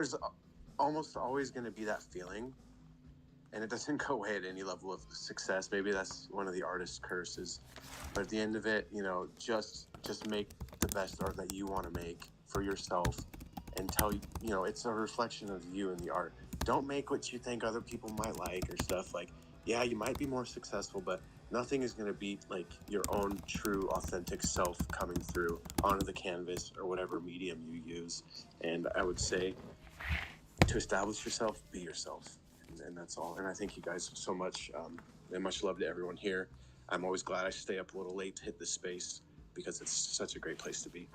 there's almost always going to be that feeling, and it doesn't go away at any level of success. Maybe that's one of the artist's curses, but at the end of it, just make the best art that you want to make for yourself, and it's a reflection of you and the art. Don't make what you think other people might like or stuff. Like, yeah, you might be more successful, but nothing is going to beat like your own true authentic self coming through onto the canvas or whatever medium you use. And I would say, to establish yourself, be yourself, and that's all. And I thank you guys so much, and much love to everyone here. I'm always glad I stay up a little late to hit this space because it's such a great place to be.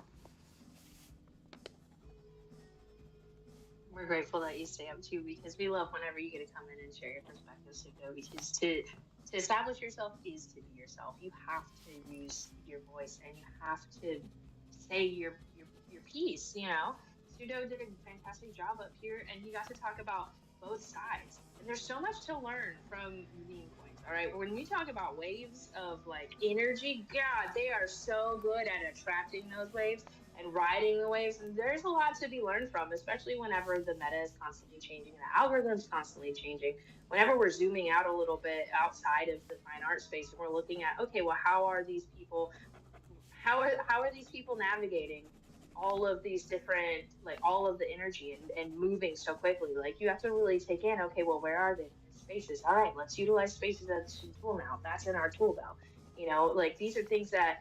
We're grateful that you stay up too, because we love whenever you get to come in and share your perspectives, because to establish yourself is to be yourself. You have to use your voice, and you have to say your piece. Sudo did a fantastic job up here, and he got to talk about both sides. And there's so much to learn from meme coins. All right, when we talk about waves of like energy, God, they are so good at attracting those waves and riding the waves. And there's a lot to be learned from, especially whenever the meta is constantly changing, the algorithm's constantly changing. Whenever we're zooming out a little bit outside of the fine art space, and we're looking at, okay, well, how are these people navigating all of these different, like all of the energy and moving so quickly? Like, you have to really take in, okay, well, where are the spaces? All right, let's utilize spaces as a tool now. That's in our tool belt. Like, these are things that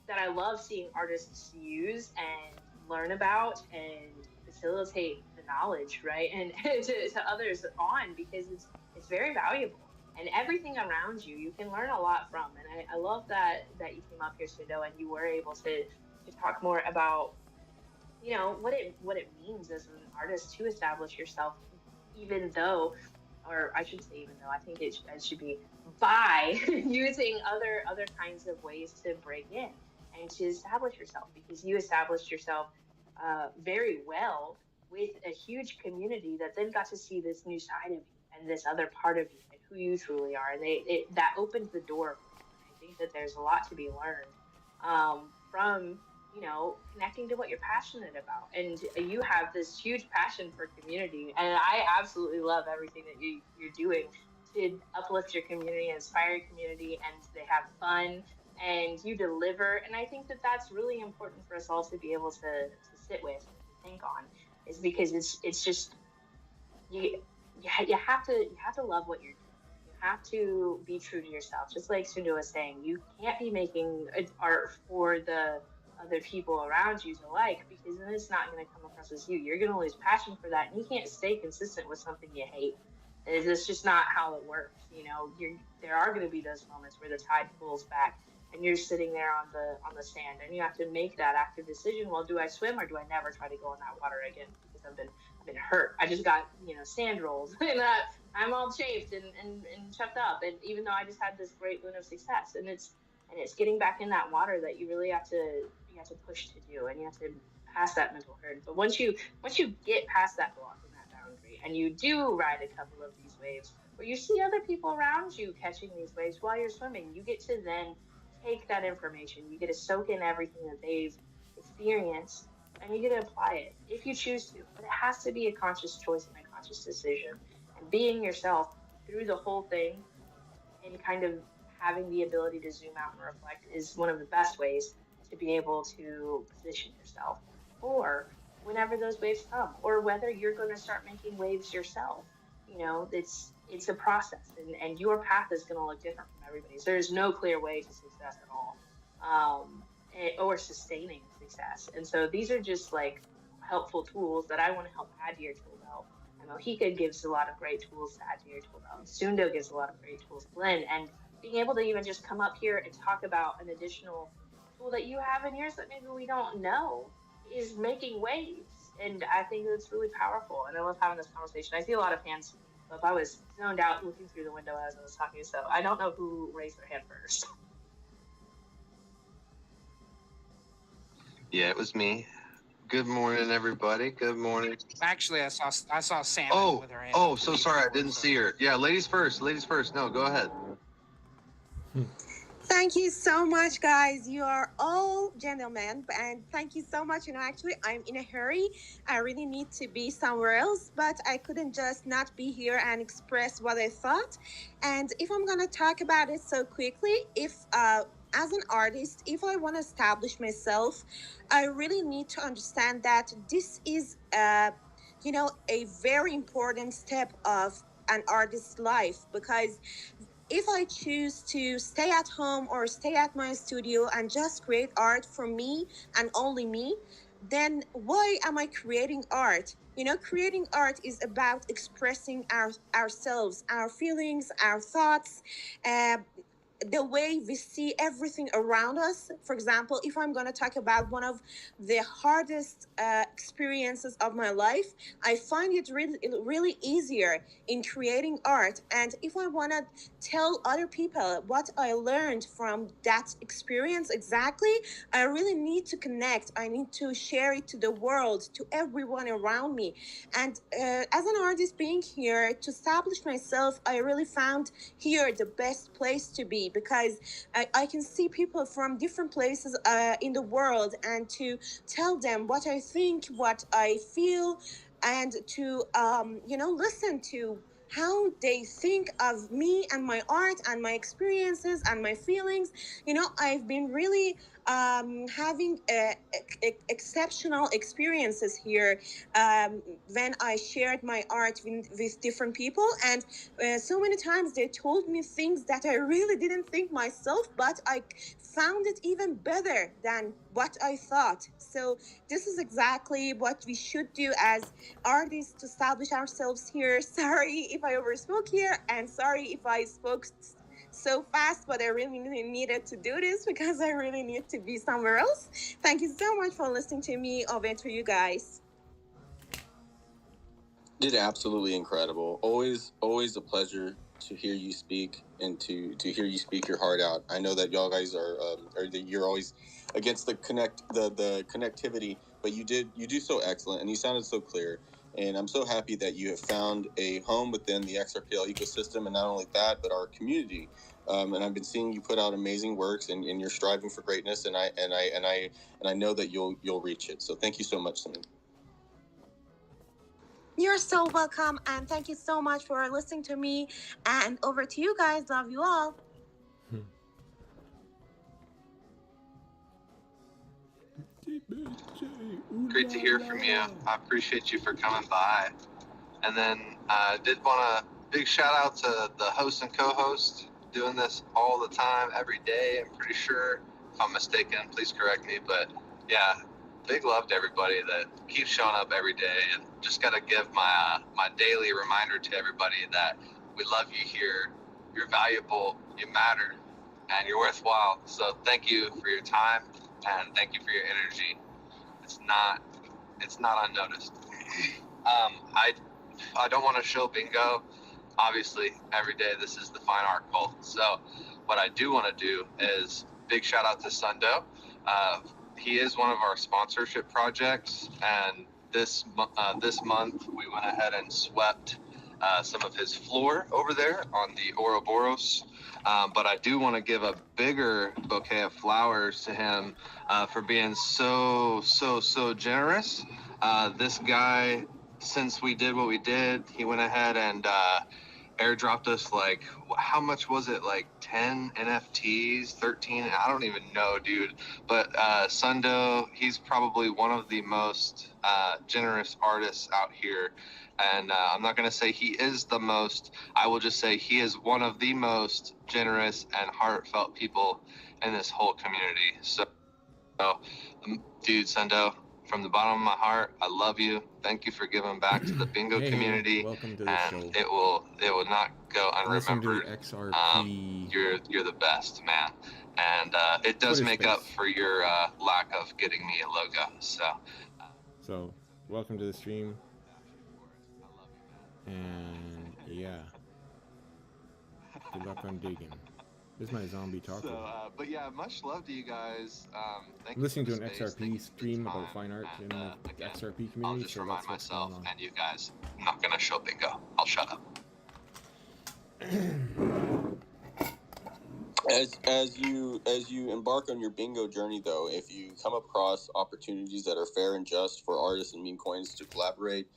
I love seeing artists use and learn about and facilitate the knowledge, right? And to others on, because it's very valuable. And everything around you can learn a lot from. And I love that you came up here, Sudo, and you were able to talk more about what it means as an artist to establish yourself, even though, or I should say, even though, I think it should be by using other kinds of ways to break in and to establish yourself, because you established yourself very well with a huge community that then got to see this new side of you and this other part of you and who you truly are. And that opens the door for you. And I think that there's a lot to be learned from connecting to what you're passionate about. And you have this huge passion for community, and I absolutely love everything that you're doing to uplift your community, inspire your community, and they have fun and you deliver. And I think that that's really important for us all to be able to sit with and think on, is because it's just you have to love what you're doing. You have to be true to yourself. Just like Sundu was saying, you can't be making art for the other people around you to like, because then it's not going to come across as you. You're going to lose passion for that, and you can't stay consistent with something you hate. It's just not how it works. There are going to be those moments where the tide pulls back, and you're sitting there on the sand, and you have to make that active decision. Well, do I swim, or do I never try to go in that water again? Because I've been hurt. I just got sand rolls, and I'm all chafed and chuffed up. And even though I just had this great boon of success, and it's getting back in that water that you really have to push to do, and you have to pass that mental hurdle. But once you get past that block and that boundary, and you do ride a couple of these waves, where you see other people around you catching these waves while you're swimming, you get to then take that information. You get to soak in everything that they've experienced, and you get to apply it if you choose to. But it has to be a conscious choice and a conscious decision. And being yourself through the whole thing, and kind of having the ability to zoom out and reflect, is one of the best ways to be able to position yourself for whenever those waves come, or whether you're going to start making waves yourself. It's a process, and your path is going to look different from everybody's. There's no clear way to success at all, or sustaining success. And so these are just like helpful tools that I want to help add to your tool belt. And Mohika gives a lot of great tools to add to your tool belt. Sundo gives a lot of great tools to Glenn, and being able to even just come up here and talk about an additional tool that you have in yours that maybe we don't know is making waves. And I think that's really powerful. And I love having this conversation. I see a lot of hands up. I was zoned out looking through the window as I was talking, so I don't know who raised their hand first. Yeah, it was me. Good morning, everybody. Good morning. Actually, I saw Sam with her hand. Oh, so sorry, I didn't see her. Yeah, ladies first. Ladies first. No, go ahead. Thank you so much, guys. You are all gentlemen, and thank you so much. Actually, I'm in a hurry. I really need to be somewhere else, but I couldn't just not be here and express what I thought. And if I'm gonna talk about it so quickly, if as an artist, if I want to establish myself, I really need to understand that this is, a very important step of an artist's life, because if I choose to stay at home or stay at my studio and just create art for me and only me, then why am I creating art? Creating art is about expressing ourselves, our feelings, our thoughts, uh, the way we see everything around us. For example, if I'm going to talk about one of the hardest experiences of my life, I find it really easier in creating art. And if I want to tell other people what I learned from that experience exactly, I really need to connect. I need to share it to the world, to everyone around me. And as an artist being here to establish myself, I really found here the best place to be, because I can see people from different places in the world, and to tell them what I think, what I feel, and to listen to how they think of me and my art and my experiences and my feelings. I've been really having exceptional experiences here when I shared my art with different people. And so many times they told me things that I really didn't think myself, but I found it even better than what I thought. So this is exactly what we should do as artists to establish ourselves here. Sorry if I overspoke here, and sorry if I spoke so fast, but I really needed to do this because I really need to be somewhere else. Thank you so much for listening to me. Over to you guys. Did absolutely incredible. Always a pleasure to hear you speak and to hear you speak your heart out. I know that y'all guys are that you're always against the connectivity, but you do so excellent, and you sounded so clear. And I'm so happy that you have found a home within the XRPL ecosystem, and not only that, but our community. And I've been seeing you put out amazing works, and you're striving for greatness, and I know that you'll reach it. So thank you so much, Samin. You're so welcome, and thank you so much for listening to me. And over to you guys. Love you all. Great to hear from you. I appreciate you for coming by. And then I did want a big shout out to the host and co-host doing this all the time, every day. I'm pretty sure. If I'm mistaken, please correct me. But yeah, big love to everybody that keeps showing up every day. And just got to give my daily reminder to everybody that we love you here. You're valuable, you matter, and you're worthwhile. So thank you for your time, and thank you for your energy. It's not unnoticed. I don't want to show bingo. Obviously, every day this is the fine art cult. So what I do want to do is big shout out to Sundo. He is one of our sponsorship projects, and this month we went ahead and swept some of his floor over there on the Ouroboros. But I do want to give a bigger bouquet of flowers to him for being so generous. This guy, since we did what we did, he went ahead and airdropped us, like, how much was it, like 10 NFTs, 13? I don't even know, dude. But Sundo, he's probably one of the most generous artists out here. And I'm not going to say he is the most. I will just say he is one of the most generous and heartfelt people in this whole community. So, dude, Sundo, from the bottom of my heart, I love you. Thank you for giving back to the bingo community. Welcome to the and show. It will not go unremembered. Listen to XRP. You're the best, man. And it does Twitter make space. up for your lack of getting me a logo. So, welcome to the stream. And yeah, good luck on digging. This is my zombie taco. So, but yeah, much love to you guys. Thank Listening you to an XRP stream about fine art in the XRP community. I'll just remind that's what's myself going on. and you guys, I'm not gonna show bingo. I'll shut up. As you embark on your bingo journey, though, if you come across opportunities that are fair and just for artists and meme coins to collaborate,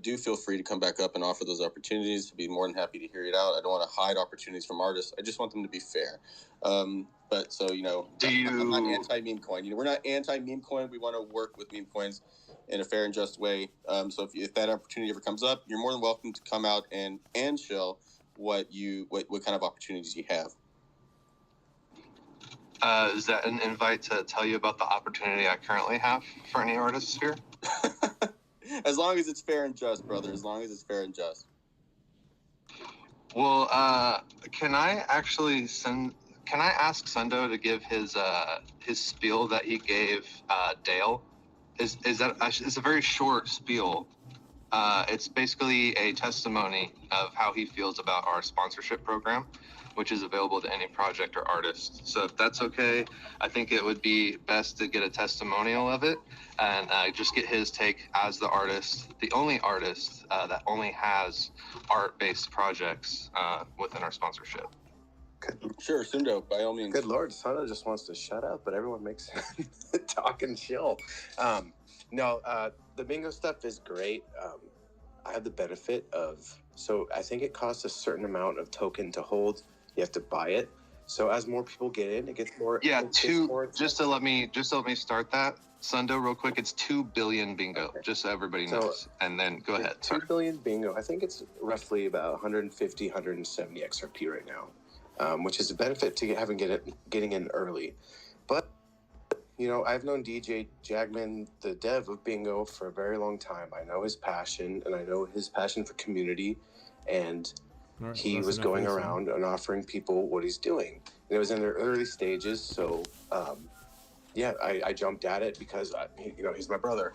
do feel free to come back up and offer those opportunities. I'd be more than happy to hear it out. I don't want to hide opportunities from artists. I just want them to be fair. But so, I'm not anti-meme coin. We're not anti-meme coin. We want to work with meme coins in a fair and just way. So if that opportunity ever comes up, you're more than welcome to come out and show what kind of opportunities you have. Is that an invite to tell you about the opportunity I currently have for any artists here? As long as it's fair and just, brother. As long as it's fair and just. Well, can I ask Sundo to give his spiel that he gave Dale? It's a very short spiel. It's basically a testimony of how he feels about our sponsorship program, which is available to any project or artist. So if that's okay, I think it would be best to get a testimonial of it and just get his take as the artist, the only artist that only has art-based projects within our sponsorship. Sure, Sundo, by all means. Good Lord, Sundo just wants to shut up, but everyone makes him talk and chill. The bingo stuff is great. I have the benefit of, so I think it costs a certain amount of token to hold. You have to buy it. So as more people get in, it gets more. Yeah, just to let me start that, Sundo, real quick. It's 2 billion bingo, okay. Just so everybody knows. And then go ahead. 2 billion bingo. I think it's roughly about 150, 170 XRP right now, which is a benefit to getting in early. But I've known DJ Jagman, the dev of bingo, for a very long time. I know his passion, and I know his passion for community, and he was going around and offering people what he's doing. And it was in the early stages, so I jumped at it because he's my brother.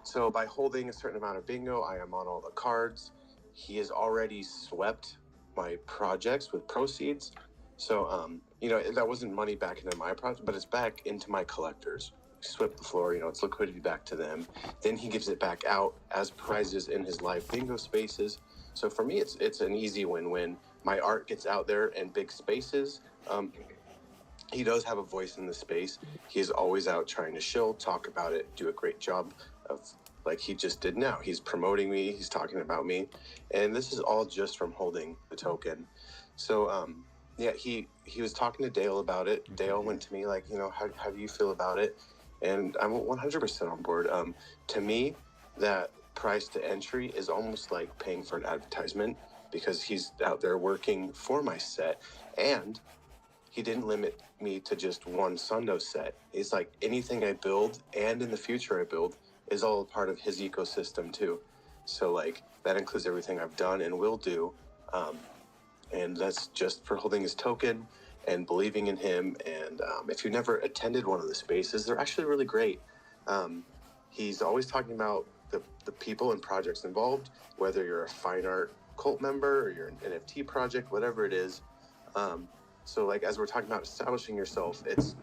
So by holding a certain amount of bingo, I am on all the cards. He has already swept my projects with proceeds. So that wasn't money back into my project, but it's back into my collectors. Swept the floor, it's liquidity back to them. Then he gives it back out as prizes in his live bingo spaces. So for me, it's an easy win-win. My art gets out there in big spaces. He does have a voice in the space. He is always out trying to shill, talk about it, do a great job of, like he just did now. He's promoting me. He's talking about me. And this is all just from holding the token. So, he was talking to Dale about it. Dale went to me like, how do you feel about it? And I'm 100% on board. To me, that price to entry is almost like paying for an advertisement because he's out there working for my set, and he didn't limit me to just one Sundo set. It's like anything I build and in the future I build is all a part of his ecosystem too. So like that includes everything I've done and will do. And that's just for holding his token and believing in him. And if you never attended one of the spaces, they're actually really great. He's always talking about the people and projects involved, whether you're a fine art cult member or you're an NFT project, whatever it is. So like, as we're talking about establishing yourself, it's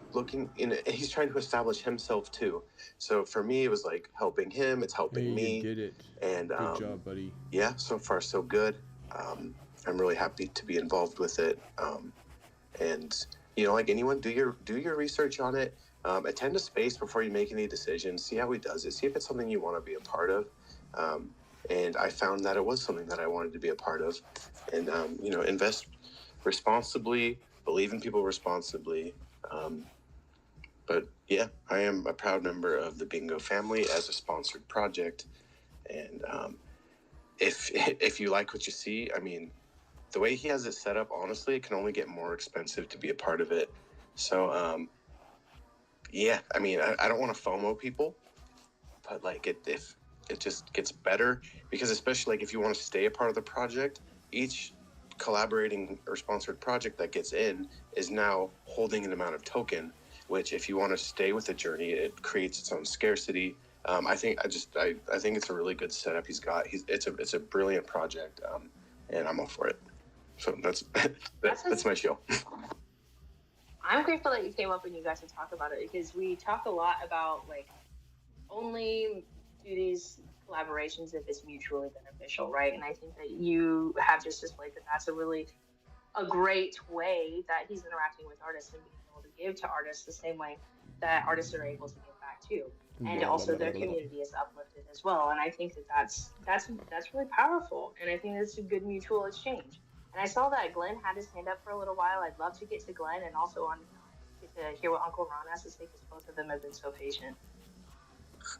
he's trying to establish himself too. So for me, it was like helping him, it's helping me. You did it. And good job, buddy. Yeah, so far so good. I'm really happy to be involved with it. And like anyone, do your research on it. Attend a space before you make any decisions. See how he does it. See if it's something you want to be a part of. And I found that it was something that I wanted to be a part of. And invest responsibly, believe in people responsibly. But yeah, I am a proud member of the Bingo family as a sponsored project. And if you like what you see, I mean, the way he has it set up, honestly, it can only get more expensive to be a part of it. So, yeah, I mean, I don't want to FOMO people, but like if it just gets better, because especially like if you want to stay a part of the project, each collaborating or sponsored project that gets in is now holding an amount of token, which if you want to stay with the journey, it creates its own scarcity. I think it's a really good setup he's got. It's a brilliant project, and I'm all for it. So that's my show. I'm grateful that you came up and you guys to talk about it, because we talk a lot about like only do these collaborations if it's mutually beneficial, right? And I think that you have just displayed that that's a really a great way that he's interacting with artists and being able to give to artists the same way that artists are able to give back too. And Blah, blah, also blah, their blah, blah. community is uplifted as well. And I think that that's really powerful. And I think it's a good mutual exchange. And I saw that Glenn had his hand up for a little while. I'd love to get to Glenn and also on get to hear what Uncle Ron has to say because both of them have been so patient.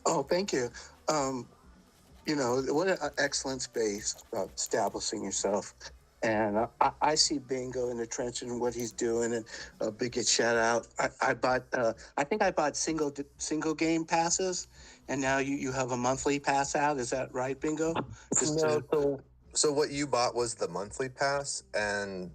Oh, thank you. What an excellent space about establishing yourself. And I see Bingo in the trenches and what he's doing, and a big shout out. I bought, I think I bought single game passes, and now you have a monthly pass out. Is that right, Bingo? So what you bought was the monthly pass, and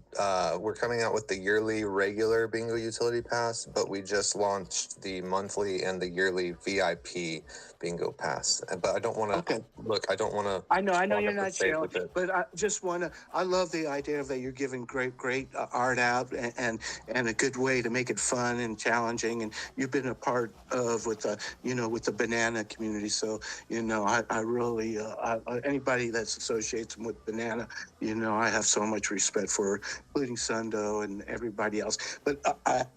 we're coming out with the yearly regular bingo utility pass, but we just launched the monthly and the yearly VIP bingo pass. But I don't want to Okay. look. I don't want to. I know you're not sharing, but I just want to. I love the idea that you're giving great art out and a good way to make it fun and challenging. And you've been a part of with the banana community. So I really anybody that's associates with banana, I have so much respect for, including Sundo and everybody else. But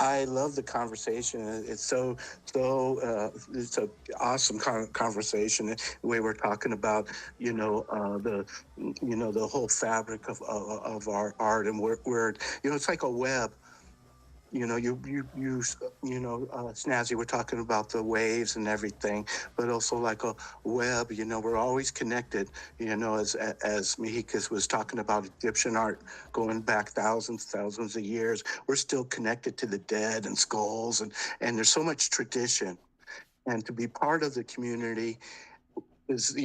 I love the conversation. It's so it's an awesome conversation. The way we're talking about the whole fabric of our art, and we're it's like a web. Snazzy, we're talking about the waves and everything, but also like a web. We're always connected. As Mexikas was talking about Egyptian art going back thousands of years, we're still connected to the dead and skulls, and there's so much tradition, and to be part of the community is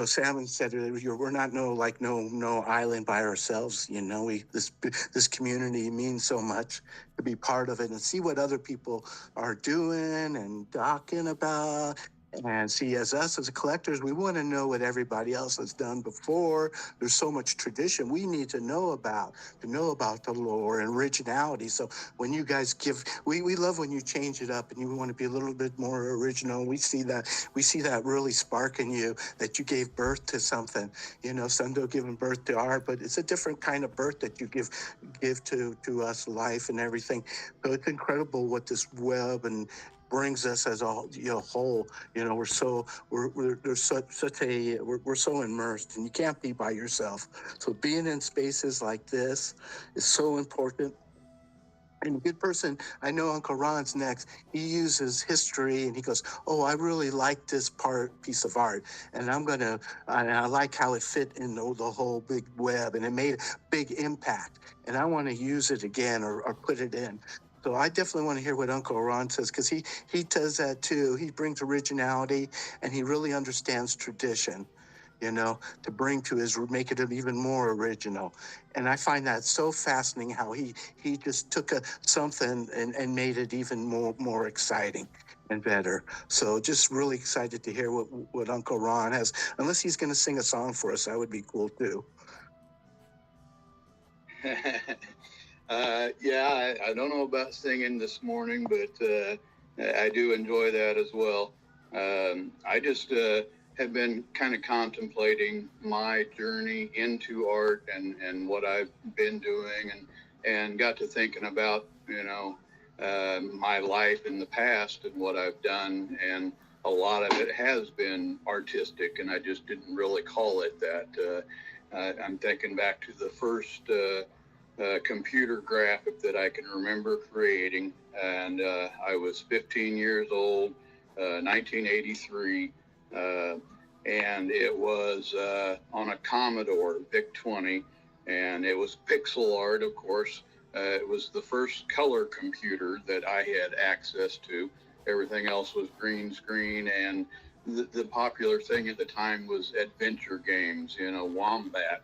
Salmon said earlier, we're not no island by ourselves. This community means so much to be part of it and see what other people are doing and talking about. And see, as collectors, we want to know what everybody else has done before. There's so much tradition we need to know about the lore and originality. So when you guys we love when you change it up and you want to be a little bit more original. We see that really spark in you, that you gave birth to something. Sundo giving birth to art, but it's a different kind of birth that you give to us, life and everything. So it's incredible what this web and brings us as a whole. We're so immersed, and you can't be by yourself. So being in spaces like this is so important. And a good person, I know Uncle Ron's next. He uses history and he goes, "Oh, I really like this piece of art, and I like how it fit in the whole big web, and it made a big impact, and I want to use it again or put it in." So I definitely want to hear what Uncle Ron says, because he does that too. He brings originality, and he really understands tradition, to bring to make it even more original. And I find that so fascinating how he just took something and made it even more exciting and better. So just really excited to hear what Uncle Ron has. Unless he's going to sing a song for us, that would be cool too. Yeah, I don't know about singing this morning, but I do enjoy that as well. I just have been kind of contemplating my journey into art and what I've been doing, and got to thinking about, my life in the past and what I've done. And a lot of it has been artistic, and I just didn't really call it that. I'm thinking back to the first computer graphic that I can remember creating, and I was 15 years old, 1983, and it was on a Commodore VIC-20, and it was pixel art, of course. It was the first color computer that I had access to. Everything else was green screen, and the popular thing at the time was adventure games, Wombat.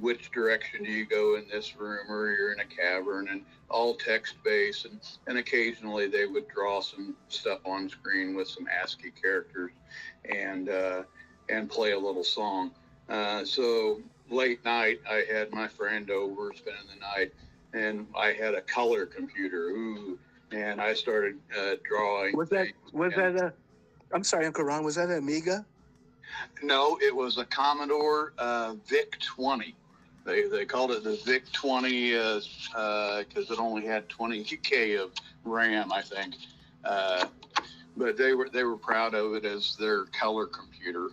Which direction do you go in this room, or you're in a cavern, and all text-based, and occasionally they would draw some stuff on screen with some ASCII characters and play a little song. So late night, I had my friend over spending the night, and I had a color computer. And I started drawing. I'm sorry, Uncle Ron, was that an Amiga? No, it was a Commodore VIC-20. They called it the VIC 20 because it only had 20 K of RAM, I think. But they were proud of it as their color computer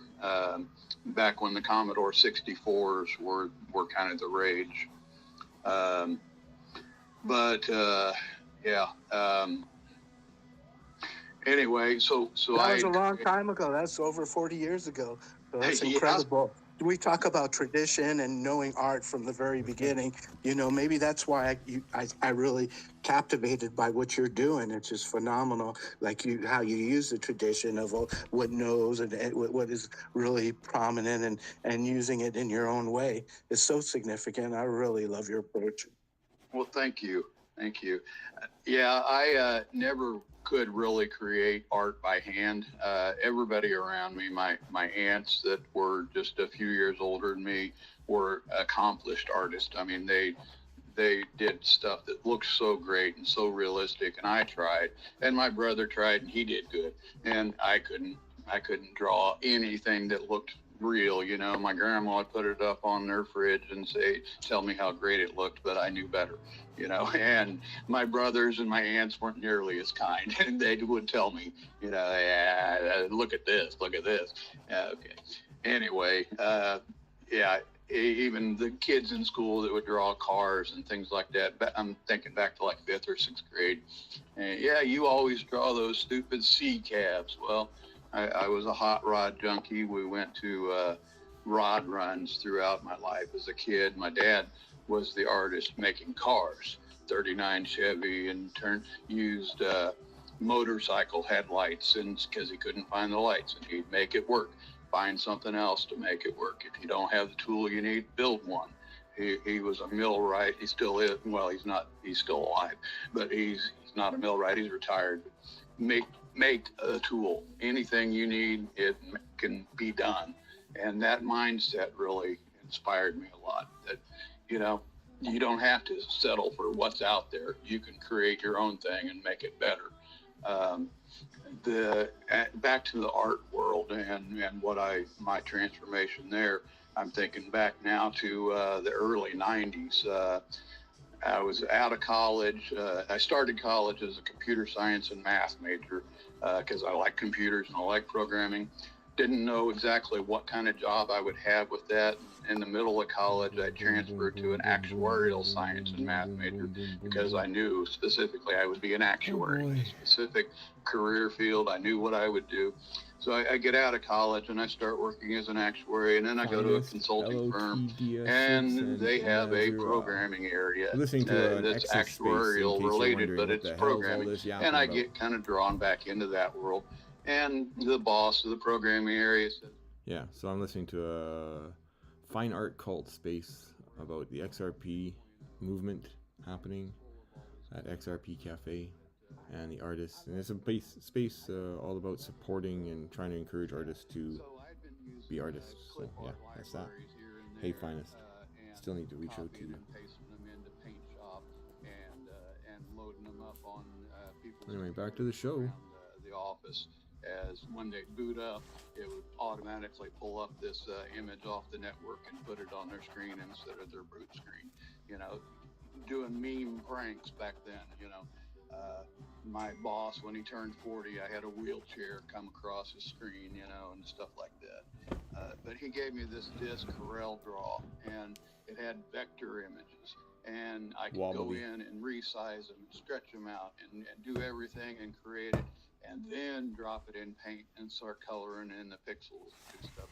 back when the Commodore 64s were kind of the rage. Yeah. Anyway, so that was a long time ago. That's over 40 years ago. So that's incredible. Yeah. We talk about tradition and knowing art from the very beginning. You know, maybe that's why I really captivated by what you're doing. It's just phenomenal. Like how you use the tradition of what knows and what is really prominent and using it in your own way is so significant. I really love your approach. Well, thank you. Thank you. Yeah, I never could really create art by hand. Everybody around me, my aunts that were just a few years older than me, were accomplished artists. I mean, they did stuff that looked so great and so realistic, and I tried, and my brother tried, and he did good, and I couldn't draw anything that looked real. You know, my grandma would put it up on their fridge and tell me how great it looked, but I knew better, you know. And my brothers and my aunts weren't nearly as kind, and they would tell me, you know, yeah, look at this. Okay. Anyway, yeah, even the kids in school that would draw cars and things like that. But I'm thinking back to like 5th or 6th grade. And yeah, you always draw those stupid C cabs. Well, I was a hot rod junkie. We went to rod runs throughout my life as a kid. My dad was the artist making cars, 39 Chevy, and used motorcycle headlights, and because he couldn't find the lights, and he'd make it work. Find something else to make it work. If you don't have the tool you need, build one. He was a millwright. He still is. Well, he's not. He's still alive, but he's not a millwright. He's retired. Make a tool. Anything you need, it can be done. And that mindset really inspired me a lot. That, you know, you don't have to settle for what's out there. You can create your own thing and make it better. Back to the art world and my transformation there. I'm thinking back now to the early 90s. I was out of college. I started college as a computer science and math major because I like computers and I like programming. Didn't know exactly what kind of job I would have with that. In the middle of college, I transferred to an actuarial science and math major because I knew specifically I would be an actuary, a specific career field. I knew what I would do. So I get out of college and I start working as an actuary, and then I go to a consulting firm, and they have a programming area that's actuarial related, but it's programming. And I get kind of drawn back into that world. And the boss of the programming area said, yeah, so I'm listening to a fine art cult space about the XRP movement happening at XRP Cafe and the artists. And it's a space all about supporting and trying to encourage artists to be artists. So yeah, that's that. Hey, Finest. Still need to reach out to you. Anyway, back to the show. The office. As when they boot up, it would automatically pull up this image off the network and put it on their screen instead of their boot screen. You know, doing meme pranks back then. You know, my boss, when he turned 40, I had a wheelchair come across his screen, you know, and stuff like that. But he gave me this disc Corel Draw, and it had vector images. And I could go in and resize them, stretch them out, and do everything and create it. And then drop it in Paint and start coloring in the pixels and stuff.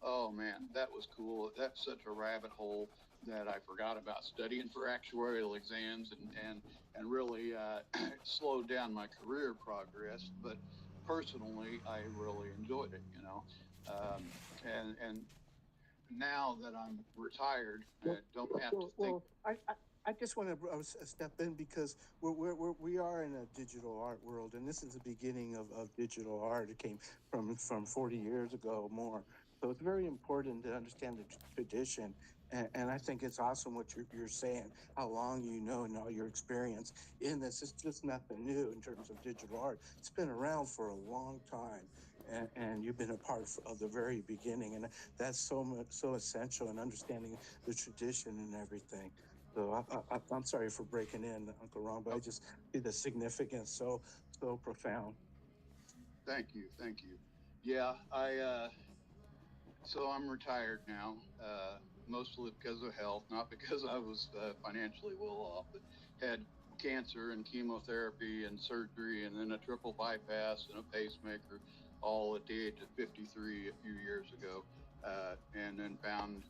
Oh man, that was cool. That's such a rabbit hole that I forgot about studying for actuarial exams and really slowed down my career progress. But personally, I really enjoyed it, you know. And now that I'm retired, I don't have to think. I just want to step in because we are in a digital art world, and this is the beginning of digital art. It came from 40 years ago or more. So it's very important to understand the tradition. And I think it's awesome what you're saying, how long you know and all your experience in this. It's just nothing new in terms of digital art. It's been around for a long time. and you've been a part of the very beginning, and that's so essential in understanding the tradition and everything. So I'm sorry for breaking in, Uncle Ron, but I just see the significance so profound. Thank you. Thank you. Yeah, so I'm retired now, mostly because of health, not because I was financially well off, but had cancer and chemotherapy and surgery and then a triple bypass and a pacemaker, all at the age of 53 a few years ago. And then found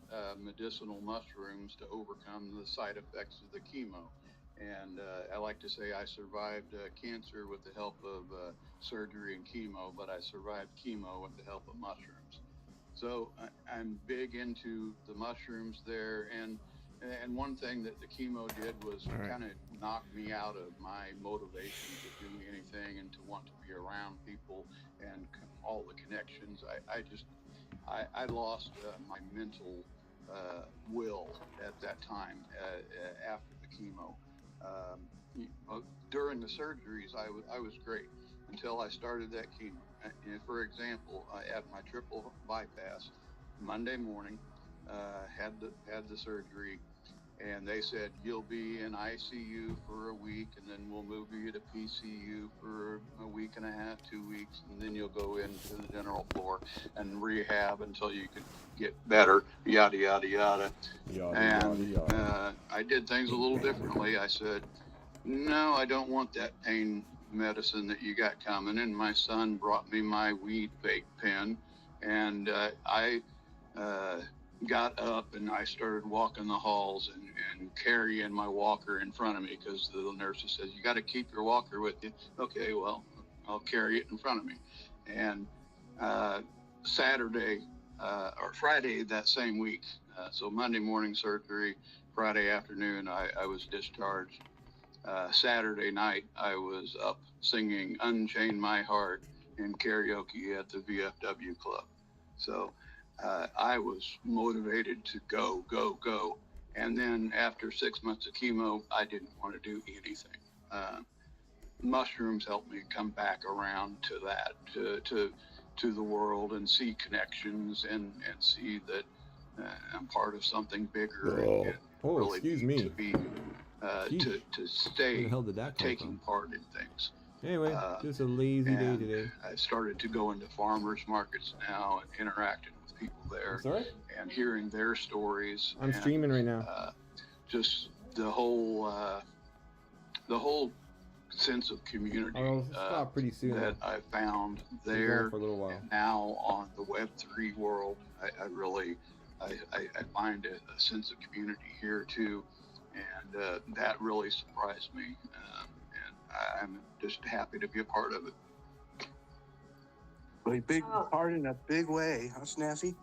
medicinal mushrooms to overcome the side effects of the chemo. And I like to say I survived cancer with the help of surgery and chemo, but I survived chemo with the help of mushrooms. So I'm big into the mushrooms there, and one thing that the chemo did was kind of knock me out of my motivation to do anything and to want to be around people and all the connections. I lost my mental will at that time after the chemo. During the surgeries, I was great until I started that chemo. And for example, I had my triple bypass Monday morning, had the surgery, and they said you'll be in ICU for a week, and then we'll move you to PCU for a week and a half, 2 weeks, and then you'll go into the general floor and rehab until you can get better. Yada yada yada. And I did things a little differently. I said, no, I don't want that pain medicine that you got coming. And my son brought me my weed vape pen, and I got up and I started walking the halls and carrying my walker in front of me because the nurse says, you got to keep your walker with you. Okay, well, I'll carry it in front of me. And Saturday or Friday that same week, so Monday morning surgery, Friday afternoon, I was discharged. Saturday night, I was up singing Unchain My Heart in karaoke at the VFW club. So I was motivated to go, go, go. And then after 6 months of chemo, I didn't want to do anything. Mushrooms helped me come back around to that, to the world and see connections and see that I'm part of something bigger and really excuse me. to be to stay taking part in things. Anyway, just a lazy day today. I started to go into farmers markets now and interacting with people there and hearing their stories. I'm streaming right now. Just the whole sense of community I'll stop pretty soon, that I found there. For a little while. And now on the Web3 world, I really find a sense of community here too. And that really surprised me, and I'm just happy to be a part of it. A big part in a big way, huh, Snazzy?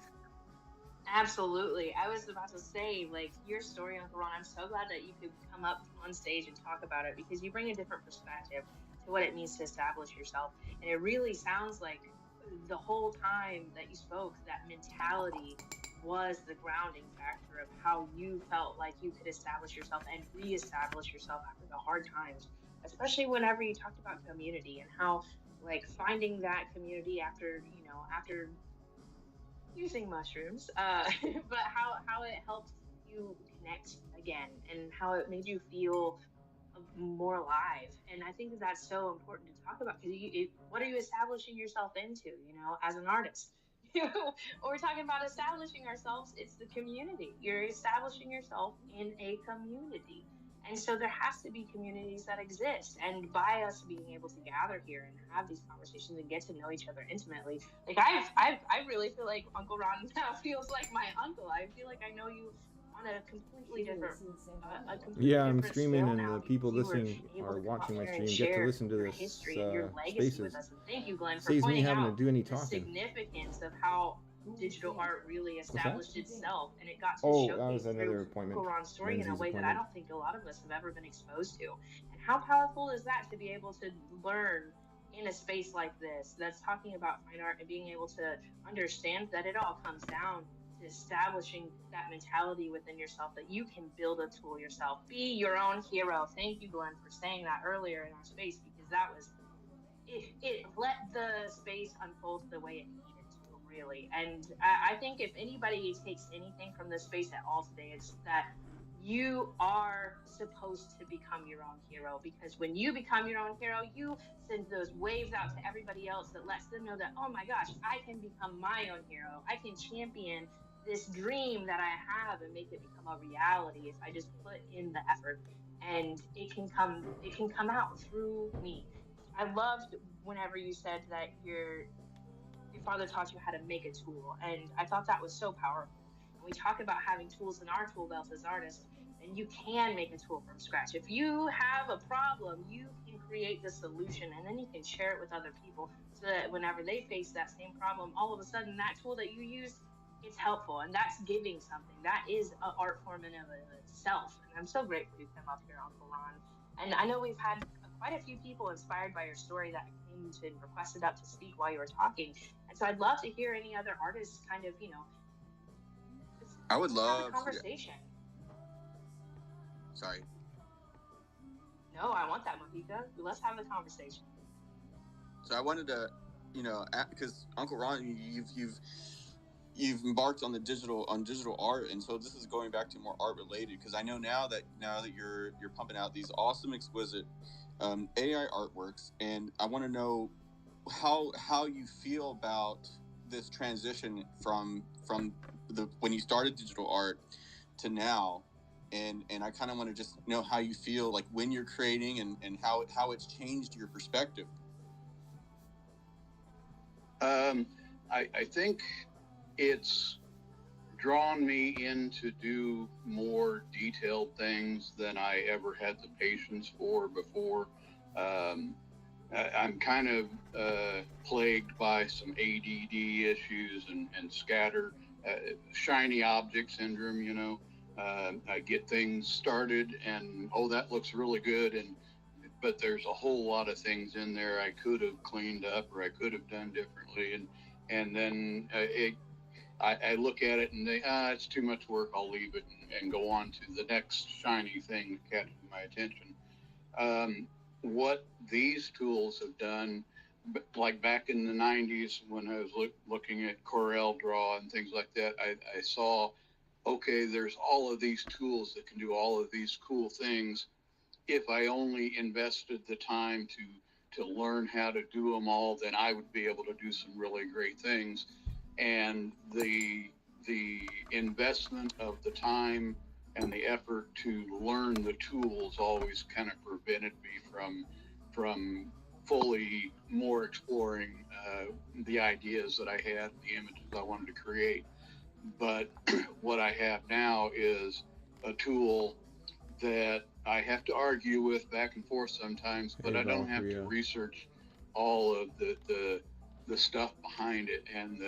Absolutely. I was about to say, like, your story, Uncle Ron, I'm so glad that you could come up on stage and talk about it because you bring a different perspective to what it means to establish yourself. And it really sounds like the whole time that you spoke, that mentality was the grounding factor of how you felt like you could establish yourself and reestablish yourself after the hard times, especially whenever you talked about community and how, like, finding that community after using mushrooms, but how it helped you connect again and how it made you feel more alive. And I think that's so important to talk about because what are you establishing yourself into, as an artist? When we're talking about establishing ourselves, it's the community. You're establishing yourself in a community. And so there has to be communities that exist. And by us being able to gather here and have these conversations and get to know each other intimately, like I really feel like Uncle Ron now feels like my uncle. I feel like I know you on a completely different I'm streaming and the people listening or watching my stream get to listen to this spaces. Thank you, Glenn, for Saves me pointing having out to do any the talking. significance of how digital art really established itself, and it got to that was showcase another through appointment. Uncle Ron's story in a way that I don't think a lot of us have ever been exposed to. And how powerful is that to be able to learn in a space like this that's talking about fine art and being able to understand that it all comes down to establishing that mentality within yourself that you can build a tool yourself, be your own hero. Thank you, Glenn, for saying that earlier in our space, because that was it let the space unfold the way it needed to, really. And I think if anybody takes anything from this space at all today, it's that you are supposed to become your own hero, because when you become your own hero, you send those waves out to everybody else that lets them know that, oh my gosh, I can become my own hero. I can champion this dream that I have and make it become a reality if I just put in the effort, and it can come out through me. I loved whenever you said that your father taught you how to make a tool, and I thought that was so powerful. And we talk about having tools in our tool belt as artists, and you can make a tool from scratch. If you have a problem, you can create the solution, and then you can share it with other people so that whenever they face that same problem, all of a sudden that tool that you used, it's helpful, and that's giving something. That is an art form in of itself. And I'm so grateful you came up here, Uncle Ron. And I know we've had quite a few people inspired by your story that came to and requested up to speak while you were talking. And so I'd love to hear any other artists kind of, I would just have a love. conversation. Sorry. No, I want that, Mohika. Let's have a conversation. So I wanted to, because Uncle Ron, you've embarked on digital art, and so this is going back to more art related, because I know now that you're pumping out these awesome, exquisite AI artworks, and I want to know how you feel about this transition from the when you started digital art to now. And I kind of want to just know how you feel, like, when you're creating, and how it's changed your perspective. I think it's drawn me in to do more detailed things than I ever had the patience for before. I'm kind of plagued by some ADD issues and scatter, shiny object syndrome. I get things started and, oh, that looks really good, but there's a whole lot of things in there I could have cleaned up or I could have done differently, and then I look at it and think, it's too much work, I'll leave it, and go on to the next shiny thing that catches my attention. What these tools have done, like back in the 90s when I was looking at Corel Draw and things like that, I saw, okay, there's all of these tools that can do all of these cool things. If I only invested the time to learn how to do them all, then I would be able to do some really great things. And the investment of the time and the effort to learn the tools always kind of prevented me from fully more exploring the ideas that I had, the images I wanted to create. But what I have now is a tool that I have to argue with back and forth sometimes, but I don't have to research all of the stuff behind it, and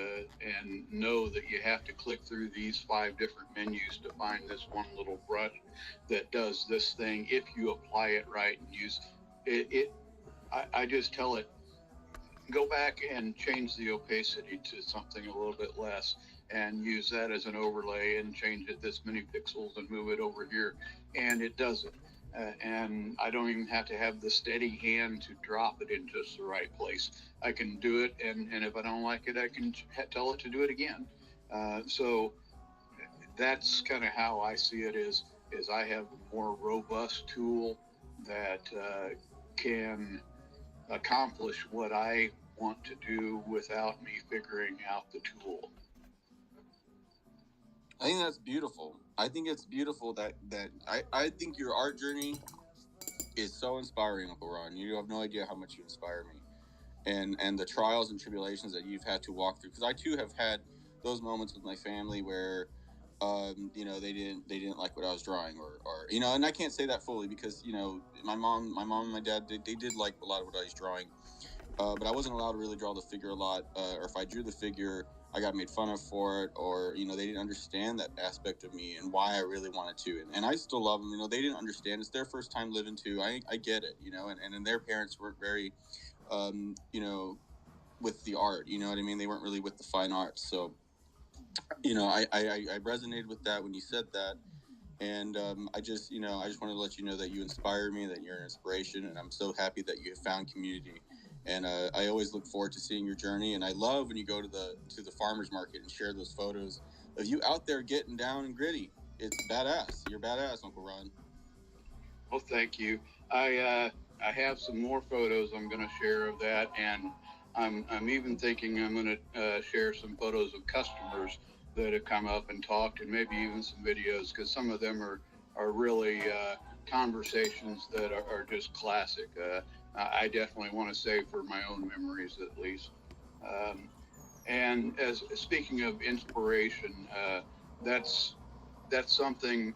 know that you have to click through these 5 different menus to find this one little brush that does this thing if you apply it right and use it. I just tell it, go back and change the opacity to something a little bit less, and use that as an overlay, and change it this many pixels and move it over here, and it does it. And I don't even have to have the steady hand to drop it in just the right place. I can do it, and if I don't like it, I can tell it to do it again. So that's kind of how I see it, is I have a more robust tool that can accomplish what I want to do without me figuring out the tool. I think that's beautiful. I think it's beautiful that I think your art journey is so inspiring, Uncle Ron. You have no idea how much you inspire me, and the trials and tribulations that you've had to walk through. Because I too have had those moments with my family where, they didn't like what I was drawing, or and I can't say that fully, because my mom and my dad, they did like a lot of what I was drawing, but I wasn't allowed to really draw the figure a lot, or if I drew the figure, I got made fun of for it, or they didn't understand that aspect of me and why I really wanted to, and I still love them. They didn't understand. It's their first time living too. I get it, and their parents weren't very, with the art. You know what I mean? They weren't really with the fine arts. So, I resonated with that when you said that, and I just wanted to let you know that you inspire me, that you're an inspiration, and I'm so happy that you have found community. And I always look forward to seeing your journey. And I love when you go to the farmers market and share those photos of you out there getting down and gritty. It's badass. You're badass, Uncle Ron. Well, thank you. I have some more photos I'm going to share of that, and I'm even thinking I'm going to share some photos of customers that have come up and talked, and maybe even some videos, because some of them are really conversations that are just classic. I definitely want to save for my own memories, at least. And as speaking of inspiration, that's something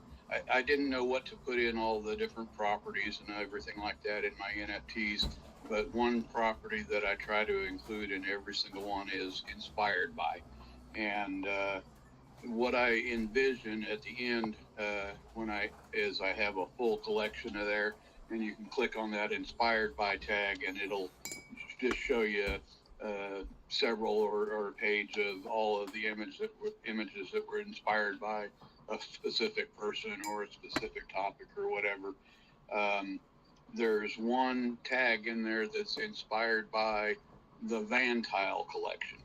I didn't know what to put in all the different properties and everything like that in my NFTs. But one property that I try to include in every single one is inspired by. And what I envision at the end is I have a full collection of there, and you can click on that inspired by tag, and it'll just show you several or a page of all of the images that were inspired by a specific person or a specific topic or whatever. There's one tag in there that's inspired by the Van Tile collection.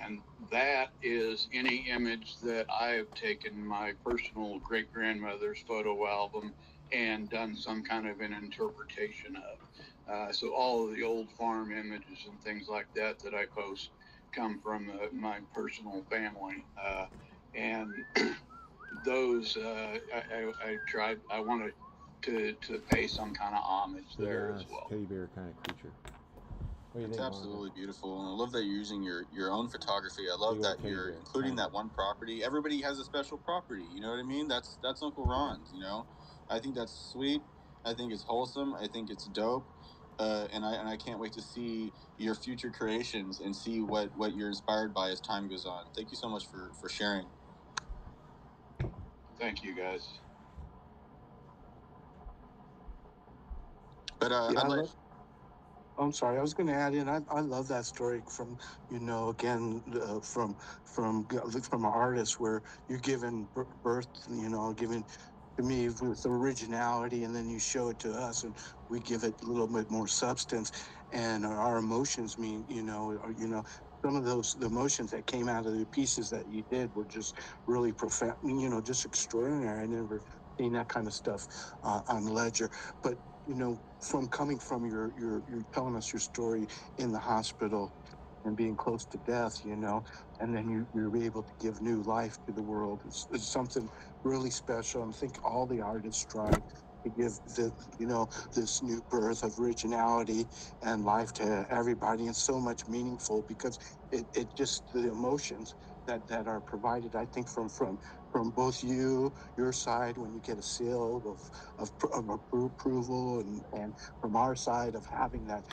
And that is any image that I have taken my personal great grandmother's photo album and done some kind of an interpretation of. So all of the old farm images and things like that I post come from my personal family. And those, I wanted to pay some kind of homage there as well. Teddy bear kind of creature. It's absolutely beautiful, and I love that you're using your own photography. I love that you're including that one property. Everybody has a special property, you know what I mean? That's Uncle Ron's, you know. I think that's sweet. I think it's wholesome. I think it's dope, and I can't wait to see your future creations and see what you're inspired by as time goes on. Thank you so much for sharing. Thank you, guys. But yeah, I'm sorry. I was going to add in. I love that story from, again, from an artist where you're given birth, giving to me with originality, and then you show it to us, and we give it a little bit more substance, and our emotions mean, some of the emotions that came out of the pieces that you did were just really profound, just extraordinary. I never seen that kind of stuff on Ledger, but from coming from you're telling us your story in the hospital and being close to death, and then you're able to give new life to the world. It's something really special. And I think all the artists strive to give this new birth of originality and life to everybody. And so much meaningful because it just the emotions that are provided, I think, from both your side when you get a seal of approval, and from our side of having that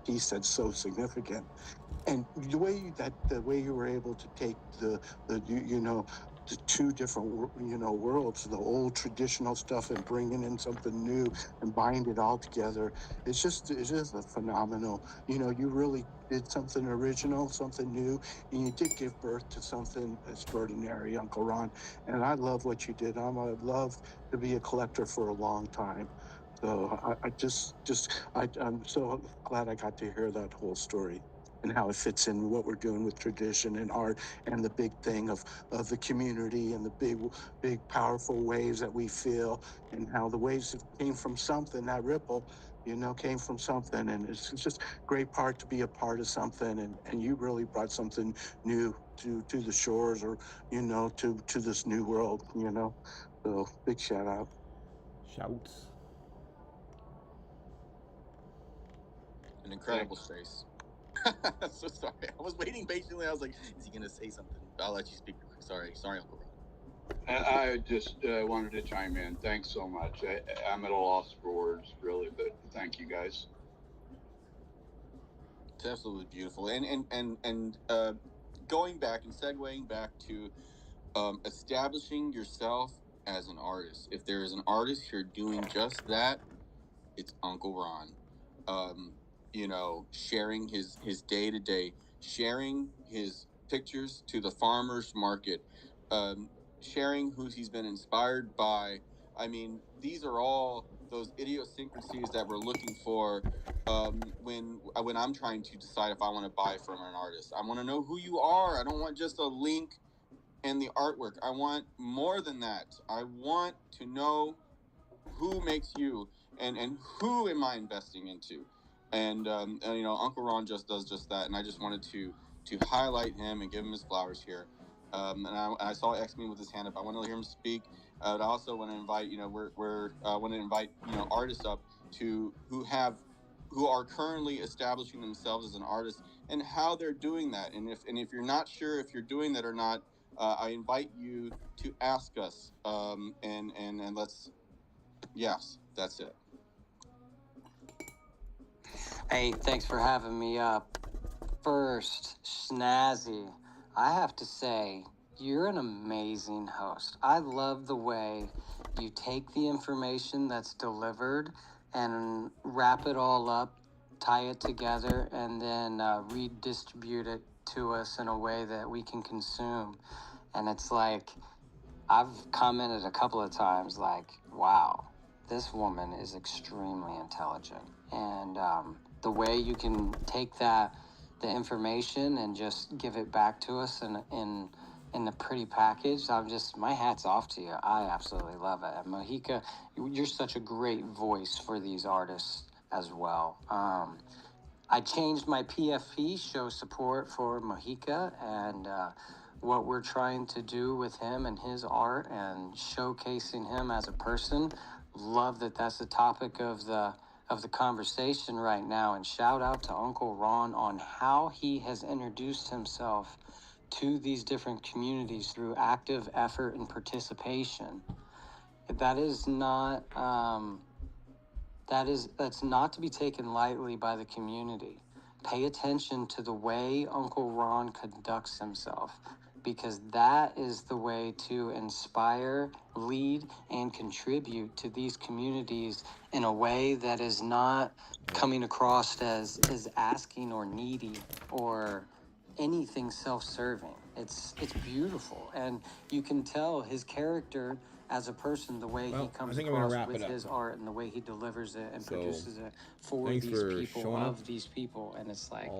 piece that's so significant. And the way you were able to take the two different worlds, the old traditional stuff, and bringing in something new and bind it all together, it's just a phenomenal. You really did something original, something new, and you did give birth to something extraordinary, Uncle Ron. And I love what you did. I'd love to be a collector for a long time. So I'm so glad I got to hear that whole story and how it fits in what we're doing with tradition and art, and the big thing of the community, and the big powerful waves that we feel, and how the waves came from something. That ripple came from something, and it's just a great part to be a part of something, and you really brought something new to the shores, or to this new world. So big shout out. Shouts. An incredible space. So sorry. I was waiting patiently. I was like, is he going to say something? I'll let you speak. Sorry, Uncle Ron. I just wanted to chime in. Thanks so much. I'm at a loss for words, really, but thank you, guys. It's absolutely beautiful. And going back and segueing back to establishing yourself as an artist. If there is an artist here doing just that, it's Uncle Ron. Sharing his day to day, sharing his pictures to the farmers market, sharing who he's been inspired by. I mean, these are all those idiosyncrasies that we're looking for when I'm trying to decide if I want to buy from an artist. I want to know who you are. I don't want just a link and the artwork. I want more than that. I want to know who makes you, and who am I investing into. And Uncle Ron just does just that, and I just wanted to highlight him and give him his flowers here. I saw X-Men with his hand up. I want to hear him speak. I also want to invite, want to invite, artists up to who are currently establishing themselves as an artist and how they're doing that. And if you're not sure if you're doing that or not, I invite you to ask us. And let's, yes, that's it. Hey, thanks for having me up. First, Snazzy, I have to say, you're an amazing host. I love the way you take the information that's delivered and wrap it all up, tie it together, and then redistribute it to us in a way that we can consume. And it's like, I've commented a couple of times, like, wow, this woman is extremely intelligent. And the way you can take the information and just give it back to us in the pretty package, my hat's off to you. I absolutely love it. And Mojica, you're such a great voice for these artists as well. I changed my PFP, show support for Mojica, and what we're trying to do with him and his art and showcasing him as a person. Love that that's the topic of the conversation right now. And shout out to Uncle Ron on how he has introduced himself to these different communities through active effort and participation. That is not that's not to be taken lightly by the community. Pay attention to the way Uncle Ron conducts himself, because that is the way to inspire, lead, and contribute to these communities in a way that is not coming across as asking or needy or anything self-serving. It's beautiful, and you can tell his character as a person, the way he comes across with his art and the way he delivers it and produces it for these people, of these people. And it's like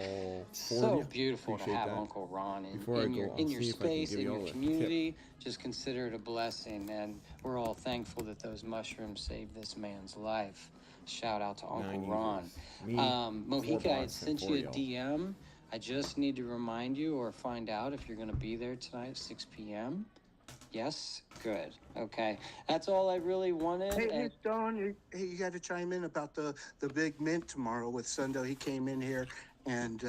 so beautiful to have Uncle Ron in your space, in your community. Just consider it a blessing, and we're all thankful that those mushrooms saved this man's life. Shout out to Uncle Ron. Mojica, I had sent you a DM. I just need to remind you or find out if you're going to be there tonight at 6 p.m. Yes? Good. Okay. That's all I really wanted. Hey, Stone, you got to chime in about the big mint tomorrow with Sundo. He came in here and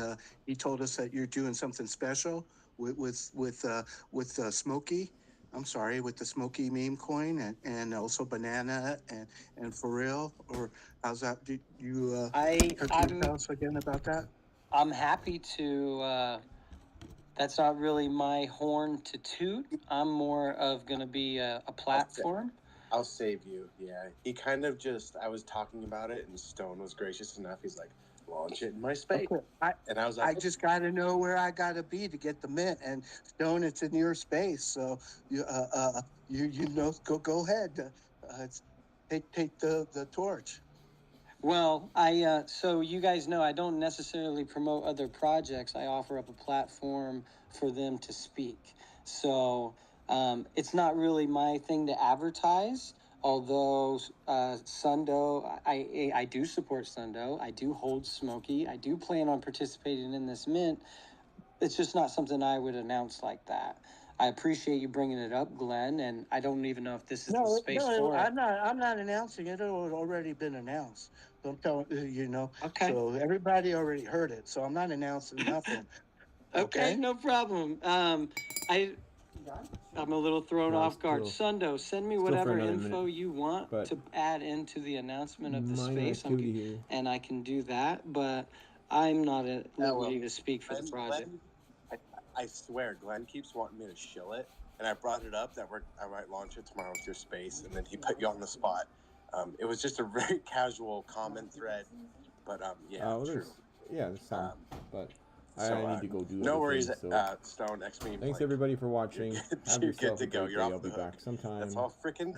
he told us that you're doing something special with Smokey. I'm sorry, with the Smokey meme coin and also banana and for real. Or how's that? Did you tell us again about that? I'm happy to. That's not really my horn to toot. I'm more of going to be a platform. I'll save you. Yeah. He kind of I was talking about it, and Stone was gracious enough. He's like, launch it in my space. Okay. And I was like, I just got to know where I got to be to get the mint. And Stone, it's in your space. So you go ahead. Take the torch. Well, so you guys know I don't necessarily promote other projects. I offer up a platform for them to speak. So it's not really my thing to advertise, although Sundo, I do support Sundo. I do hold Smokey. I do plan on participating in this mint. It's just not something I would announce like that. I appreciate you bringing it up, Glenn, and I don't even know if this is the space for it. I'm not announcing it. It had already been announced. Don't tell Okay. So everybody already heard it. So I'm not announcing nothing. Okay, no problem. I'm a little thrown off guard. Sundo, send me whatever info you want to add into the announcement of the space, and I can do that. But I'm not at liberty to speak for the project. I swear, Glenn keeps wanting me to shill it, and I brought it up that I might launch it tomorrow with your space, and then he put you on the spot. It was just a very casual comment thread, but true. Yeah, there's some, but I need to go do. No worries, Stone. X-Meme. Thanks everybody for watching. You're good to go. You're off the hook. I'll be back sometime. That's all freaking.